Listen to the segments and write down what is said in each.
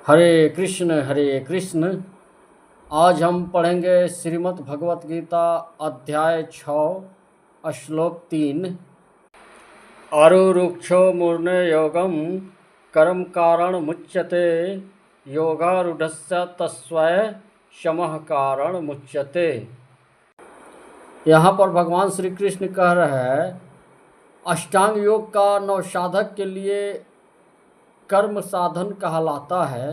हरे कृष्ण। आज हम पढ़ेंगे श्रीमद् भगवत गीता अध्याय 6 श्लोक 3। आरुरुक्षो मूर्ने योगम कर्म कारण मुच्यते योगारूढ़स्य तस्वै शमः कारण मुच्यते। यहाँ पर भगवान श्री कृष्ण कह रहे हैं अष्टांग योग का नवसाधक के लिए कर्म साधन कहलाता है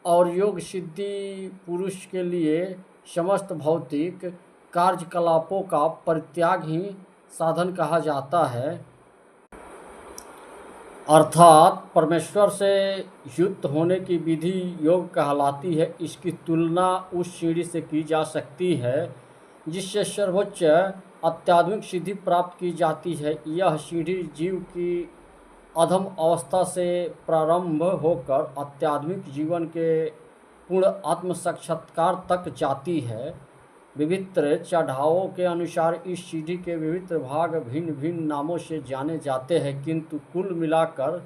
और योग सिद्धि पुरुष के लिए समस्त भौतिक कार्यकलापों का परित्याग ही साधन कहा जाता है। अर्थात परमेश्वर से युक्त होने की विधि योग कहलाती है। इसकी तुलना उस सीढ़ी से की जा सकती है जिससे सर्वोच्च अत्याधुनिक सिद्धि प्राप्त की जाती है। यह सीढ़ी जीव की अधम अवस्था से प्रारंभ होकर आध्यात्मिक जीवन के पूर्ण आत्म साक्षात्कार तक जाती है। विभिन्न चढ़ावों के अनुसार इस सीढ़ी के विभिन्न भाग भिन्न भिन्न नामों से जाने जाते हैं, किंतु कुल मिलाकर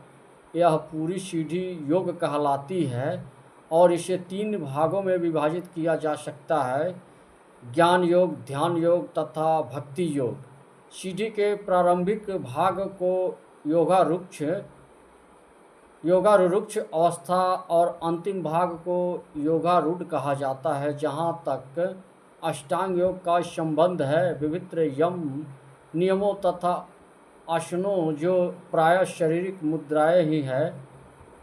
यह पूरी सीढ़ी योग कहलाती है और इसे 3 भागों में विभाजित किया जा सकता है: ज्ञान योग, ध्यान योग तथा भक्ति योग। सीढ़ी के प्रारंभिक भाग को योगारूढ़ अवस्था और अंतिम भाग को योगारूढ़ कहा जाता है। जहाँ तक अष्टांग योग का संबंध है, विभिन्न यम नियमों तथा आसनों, जो प्रायः शारीरिक मुद्राएं ही है,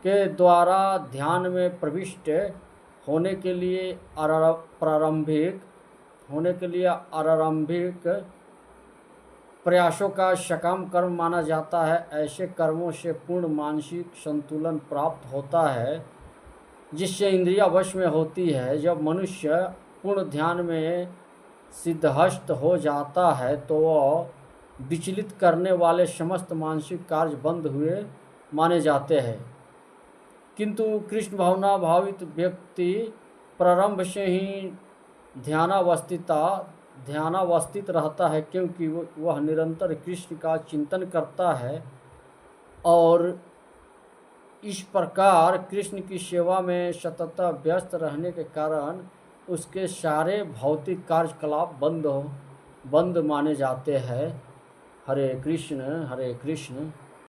के द्वारा ध्यान में प्रविष्ट होने के लिए आरंभिक प्रयासों का सकाम कर्म माना जाता है। ऐसे कर्मों से पूर्ण मानसिक संतुलन प्राप्त होता है जिससे इंद्रियां वश में होती है। जब मनुष्य पूर्ण ध्यान में सिद्धहस्त हो जाता है तो वह विचलित करने वाले समस्त मानसिक कार्य बंद हुए माने जाते हैं। किंतु कृष्ण भावना भावित व्यक्ति प्रारंभ से ही ध्यानावस्थित रहता है, क्योंकि वह निरंतर कृष्ण का चिंतन करता है और इस प्रकार कृष्ण की सेवा में सतत व्यस्त रहने के कारण उसके सारे भौतिक कार्यकलाप बंद माने जाते हैं। हरे कृष्ण।